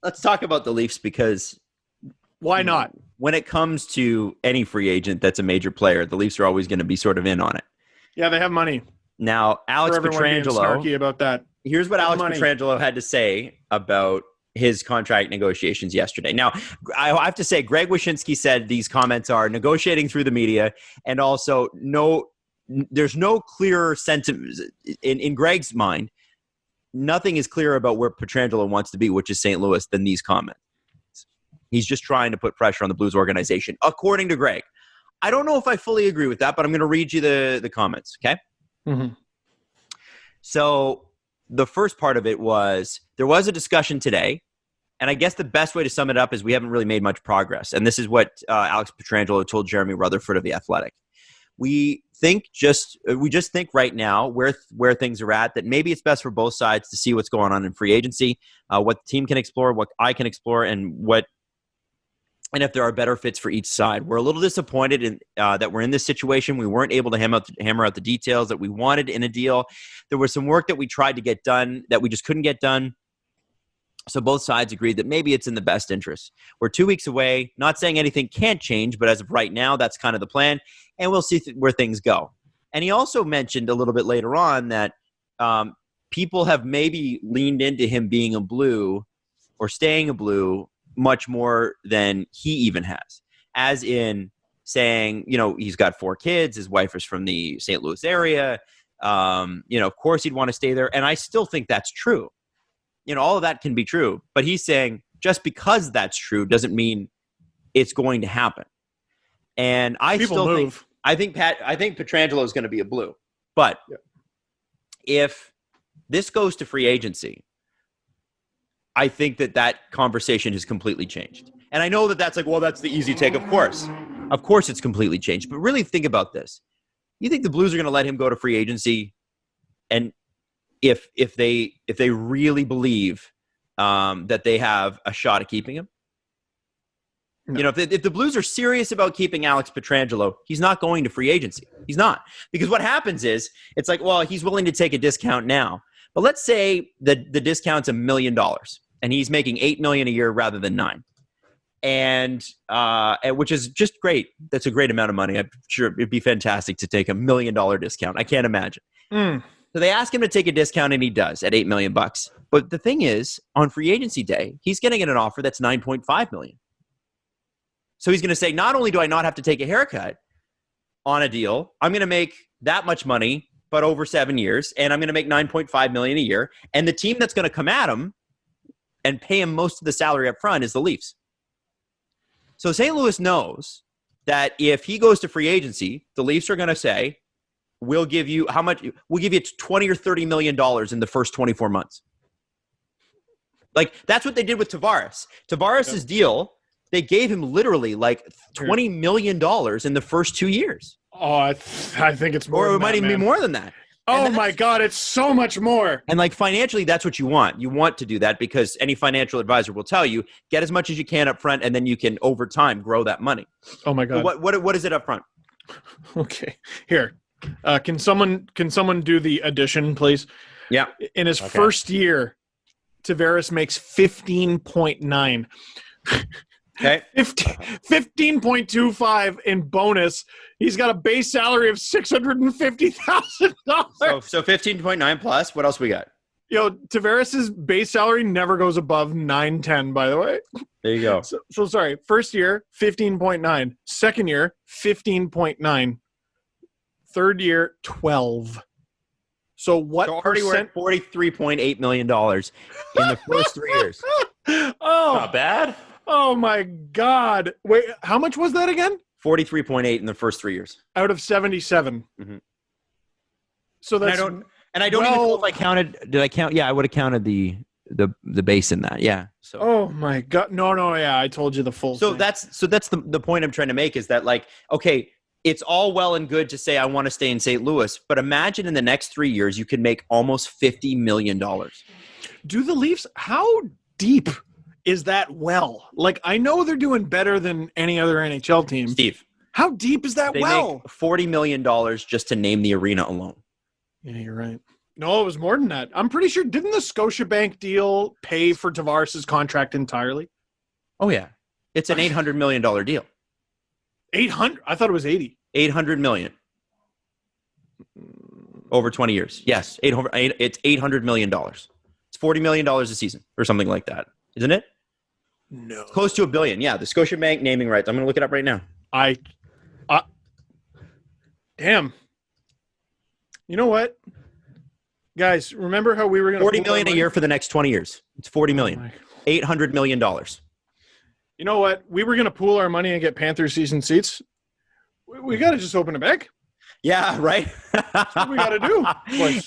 let's talk about the Leafs because why not? When it comes to any free agent that's a major player, the Leafs are always going to be sort of in on it. Yeah, they have money. Now, Alex Pietrangelo, snarky about that. Here's what Alex Pietrangelo had to say about his contract negotiations yesterday. Now, I have to say, Greg Wyshynski said these comments are negotiating through the media, and also there's no clear sentiment in Greg's mind. Nothing is clear about where Pietrangelo wants to be, which is St. Louis, than these comments. He's just trying to put pressure on the Blues organization, according to Greg. I don't know if I fully agree with that, but I'm going to read you the comments, okay? Mm-hmm. So the first part of it was, there was a discussion today, and I guess the best way to sum it up is we haven't really made much progress. And this is what Alex Pietrangelo told Jeremy Rutherford of The Athletic. We just think right now where things are at, that maybe it's best for both sides to see what's going on in free agency, what the team can explore, what I can explore, and if there are better fits for each side. We're a little disappointed in that we're in this situation. We weren't able to hammer out the details that we wanted in a deal. There was some work that we tried to get done that we just couldn't get done. So both sides agreed that maybe it's in the best interest. We're 2 weeks away. Not saying anything can't change, but as of right now, that's kind of the plan. And we'll see where things go. And he also mentioned a little bit later on that people have maybe leaned into him being a Blue or staying a Blue much more than he even has. As in saying, he's got 4 kids. His wife is from the St. Louis area. Of course he'd want to stay there. And I still think that's true. All of that can be true. But he's saying just because that's true doesn't mean it's going to happen. And I think Pietrangelo is going to be a Blue. But if this goes to free agency, I think that conversation has completely changed. And I know that's like, well, that's the easy take. Of course it's completely changed. But really think about this. You think the Blues are going to let him go to free agency? And if they really believe that they have a shot at keeping him? No. If the Blues are serious about keeping Alex Pietrangelo, he's not going to free agency. He's not. Because what happens is, it's like, well, he's willing to take a discount now. But let's say the discount's $1 million. And he's making $8 million a year rather than $9 million. And which is just great. That's a great amount of money. I'm sure it'd be fantastic to take $1 million discount. I can't imagine. So they ask him to take a discount, and he does at $8 million. But the thing is, on free agency day, he's going to get an offer that's $9.5 million. So he's going to say, not only do I not have to take a haircut on a deal, I'm going to make that much money, but over 7 years, and I'm going to make $9.5 million a year. And the team that's going to come at him and pay him most of the salary up front is the Leafs. So St. Louis knows that if he goes to free agency, the Leafs are going to say, we'll give you how much? We'll give you $20 or $30 million in the first 24 months. Like, that's what they did with Tavares. Tavares' deal, they gave him literally like $20 million in the first 2 years. Oh, I think it's more. Or it might even be more than that. Oh my God, it's so much more. And like financially, that's what you want. You want to do that because any financial advisor will tell you, get as much as you can up front, and then you can over time grow that money. Oh my God. So what is it up front? Okay, here. Can someone do the addition, please? Yeah. In his first year, Tavares makes 15.9. Okay. 15.25 in bonus. He's got a base salary of $650,000. So 15.9 plus. What else we got? Tavares' base salary never goes above 910, by the way. There you go. So sorry. First year, 15.9. Second year, 15.9. Third year, 12. So what already percent? we're at $43.8 million in the first 3 years. Oh, not bad. Oh my God! Wait, how much was that again? 43.8 in the first 3 years out of 77. Mm-hmm. So that's and I don't even know if I counted. Did I count? Yeah, I would have counted the base in that. Yeah. So. Oh my God! No. Yeah, I told you the full. So thing. that's the point I'm trying to make is that, like, okay, it's all well and good to say I want to stay in St. Louis, but imagine in the next 3 years you could make almost $50 million. Do the Leafs? How deep is that well? Like, I know they're doing better than any other NHL team. Steve, how deep is that they well? make $40 million just to name the arena alone. Yeah, you're right. No, it was more than that. I'm pretty sure. Didn't the Scotiabank deal pay for Tavares' contract entirely? Oh yeah, it's an $800 million deal. 800? I thought it was 80. 800 million over 20 years. Yes, it's $800 million. It's $40 million a season or something like that, isn't it? No, it's close to $1 billion. Yeah, the Scotiabank naming rights. I'm going to look it up right now. Damn. You know what, guys? Remember how we were going to $40 million a year for the next 20 years? It's $40 million. $800 million. You know what? We were going to pool our money and get Panther season seats. We got to just open a bank. Yeah, right. That's what we got to do.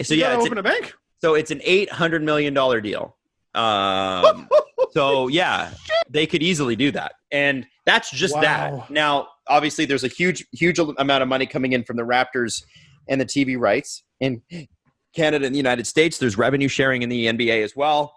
So yeah, open a bank. So it's an $800 million deal. So yeah, they could easily do that, and that's just that. Now, obviously, there's a huge amount of money coming in from the Raptors and the TV rights in Canada and the United States. There's revenue sharing in the NBA as well.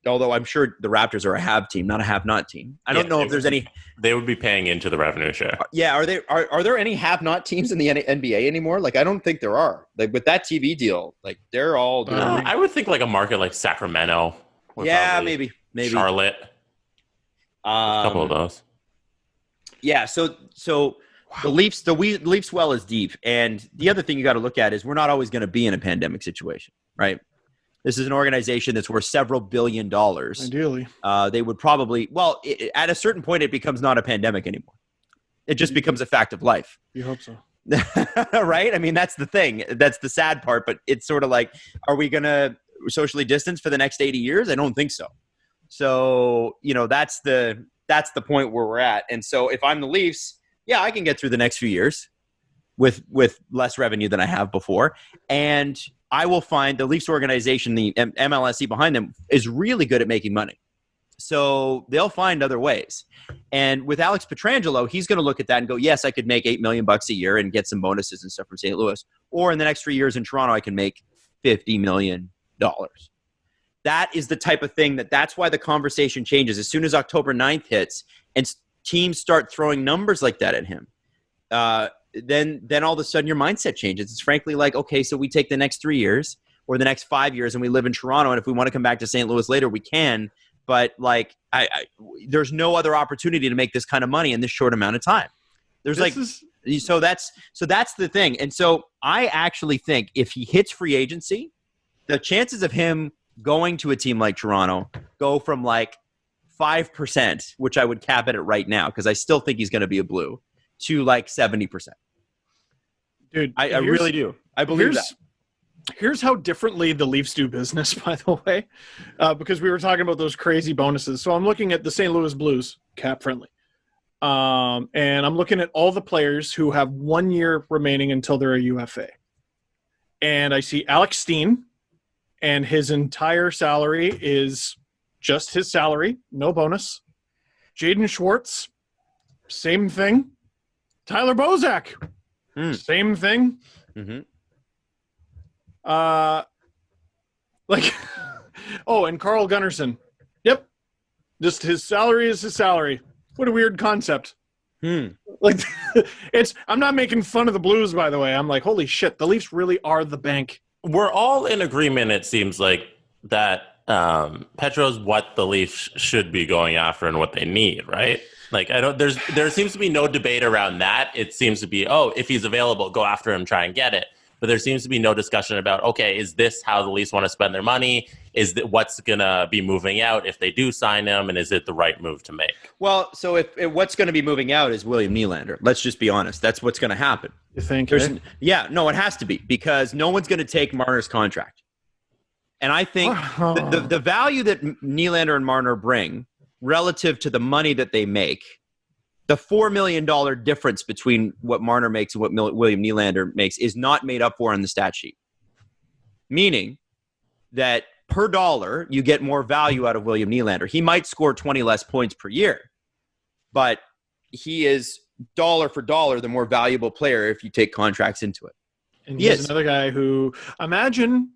Although I'm sure the Raptors are a have team, not a have-not team. I don't know if there's any. They would be paying into the revenue share. Yeah, are there any have-not teams in the NBA anymore? Like, I don't think there are. Like with that TV deal, like they're all doing. I would think like a market like Sacramento. Yeah, maybe Charlotte. A couple of those. Yeah, so the Leafs well is deep, and the other thing you got to look at is we're not always going to be in a pandemic situation, right? This is an organization that's worth several $1 billion. Ideally. They would probably, at a certain point, it becomes not a pandemic anymore. It just becomes a fact of life. You hope so. Right? I mean, that's the thing. That's the sad part, but it's sort of like, are we going to socially distance for the next 80 years? I don't think so. So, that's the point where we're at. And so if I'm the Leafs, yeah, I can get through the next few years with less revenue than I have before. And I will find the Leafs organization, the MLSE behind them, is really good at making money. So they'll find other ways. And with Alex Pietrangelo, he's going to look at that and go, yes, I could make $8 million a year and get some bonuses and stuff from St. Louis. Or in the next 3 years in Toronto, I can make $50 million. That is the type of thing that's why the conversation changes. As soon as October 9th hits and teams start throwing numbers like that at him, then all of a sudden your mindset changes. It's frankly like, okay, so we take the next 3 years or the next 5 years and we live in Toronto, and if we want to come back to St. Louis later, we can. But like, there's no other opportunity to make this kind of money in this short amount of time. So that's the thing. And so I actually think if he hits free agency, the chances of him going to a team like Toronto go from like 5%, which I would cap it at right now because I still think he's going to be a Blue, to like 70%. Dude, I really do. I believe that. Here's how differently the Leafs do business, by the way, because we were talking about those crazy bonuses. So I'm looking at the St. Louis Blues, cap friendly. And I'm looking at all the players who have 1 year remaining until they're a UFA. And I see Alex Steen, and his entire salary is just his salary, no bonus. Jaden Schwartz, same thing. Tyler Bozak, same thing. Mm-hmm. And Carl Gunnarsson. Yep. Just his salary is his salary. What a weird concept. Like, I'm not making fun of the Blues, by the way. I'm like, holy shit, the Leafs really are the bank. We're all in agreement, it seems like, that Petro's what the Leafs should be going after and what they need, right? Like, there seems to be no debate around that. It seems to be, if he's available, go after him, try and get it. But there seems to be no discussion about, okay, is this how the Leafs want to spend their money? Is that what's going to be moving out if they do sign him? And is it the right move to make? Well, so if what's going to be moving out is William Nylander. Let's just be honest. That's what's going to happen. You think? Yeah, no, it has to be because no one's going to take Marner's contract. And I think the value that Nylander and Marner bring relative to the money that they make, the $4 million difference between what Marner makes and what William Nylander makes is not made up for on the stat sheet. Meaning that per dollar, you get more value out of William Nylander. He might score 20 less points per year, but he is dollar for dollar the more valuable player if you take contracts into it. And he's another guy who, imagine...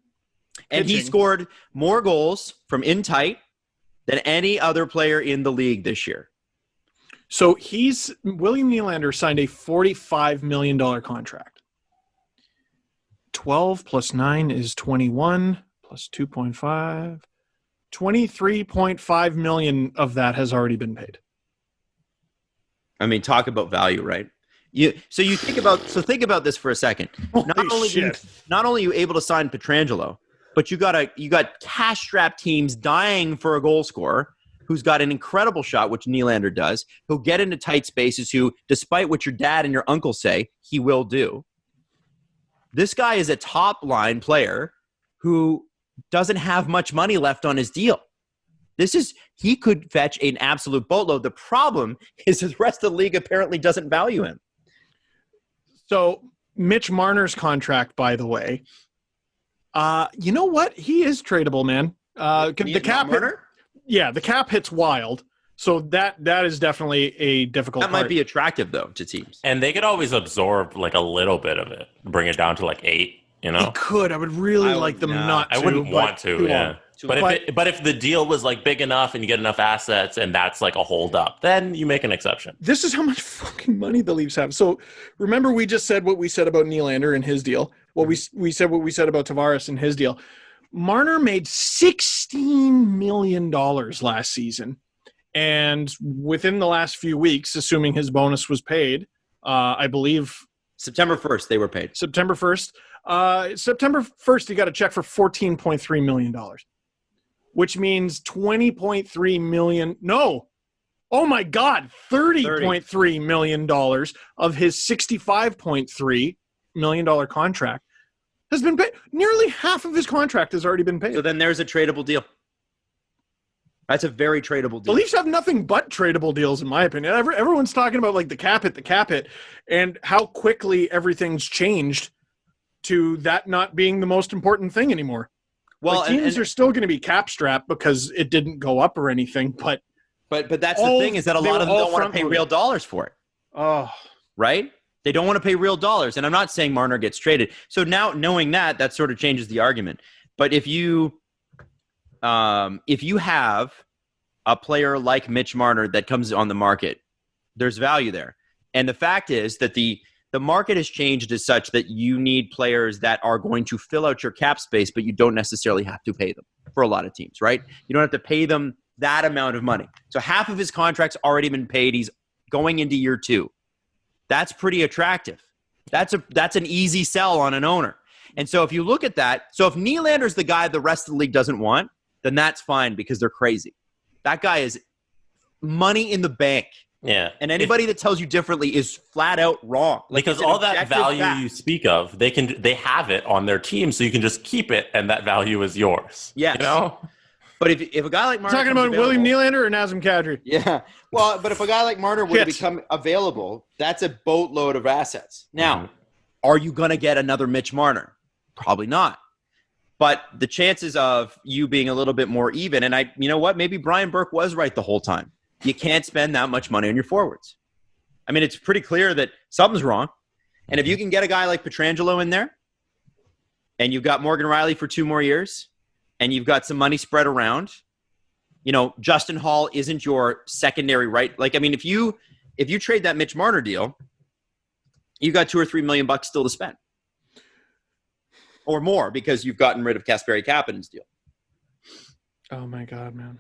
And he scored more goals from in tight than any other player in the league this year. So William Nylander signed a $45 million contract. 12 plus 9 is 21 plus 2.5. 23.5 million of that has already been paid. I mean, talk about value, right? Think about this for a second. Not only are you able to sign Pietrangelo, but you got cash-strapped teams dying for a goal scorer who's got an incredible shot, which Nylander does, who'll get into tight spaces, who, despite what your dad and your uncle say, he will do. This guy is a top-line player who doesn't have much money left on his deal. He could fetch an absolute boatload. The problem is the rest of the league apparently doesn't value him. So Mitch Marner's contract, by the way, you know what? He is tradable, man. The cap hits wild. So that is definitely a difficult That might be attractive, though, to teams. And they could always absorb like a little bit of it, bring it down to like 8, you know? They could. I would really like them not to. I wouldn't want to, yeah. But if the deal was like big enough and you get enough assets and that's like a hold up, then you make an exception. This is how much fucking money the Leafs have. So remember, we just said what we said about Nylander and his deal. Well, we said what we said about Tavares and his deal. Marner made $16 million last season. And within the last few weeks, assuming his bonus was paid, I believe September 1st, they were paid. September 1st. September 1st, he got a check for $14.3 million, which means $20.3 million. No. Oh, my God. $30.3 million of his $65.3 million contract has been paid. Nearly half of his contract has already been paid. So then there's a tradable deal. That's a very tradable deal. The Leafs have nothing but tradable deals, in my opinion. Everyone's talking about like the cap hit, and how quickly everything's changed to that not being the most important thing anymore. Well, like, teams are still going to be cap strapped because it didn't go up or anything, but that's the thing, is that a lot of them don't want to pay real dollars for it. Oh, right? They don't want to pay real dollars, and I'm not saying Marner gets traded. So now knowing that sort of changes the argument. But if you have a player like Mitch Marner that comes on the market, there's value there. And the fact is that the market has changed as such that you need players that are going to fill out your cap space, but you don't necessarily have to pay them for a lot of teams, right? You don't have to pay them that amount of money. So half of his contract's already been paid. He's going into year 2. That's pretty attractive. That's an easy sell on an owner. And so if you look at that, so if Nylander's the guy the rest of the league doesn't want, then that's fine because they're crazy. That guy is money in the bank. Yeah. And anybody that tells you differently is flat out wrong. Like, because all that value you speak of, they have it on their team, so you can just keep it and that value is yours. Yes. You know? But if a guy like Marner talking about William Nylander or Nazem Kadri? Yeah. Well, but if a guy like Marner were to become available, that's a boatload of assets. Now, are you going to get another Mitch Marner? Probably not. But the chances of you being a little bit more even, and you know what? Maybe Brian Burke was right the whole time. You can't spend that much money on your forwards. I mean, it's pretty clear that something's wrong. And if you can get a guy like Pietrangelo in there, and you've got Morgan Rielly for 2 more years, and you've got some money spread around, you know, Justin Hall isn't your secondary right. Like, I mean, if you trade that Mitch Marner deal, you got $2 or $3 million still to spend. Or more, because you've gotten rid of Kasperi Kapanen's deal. Oh my God, man!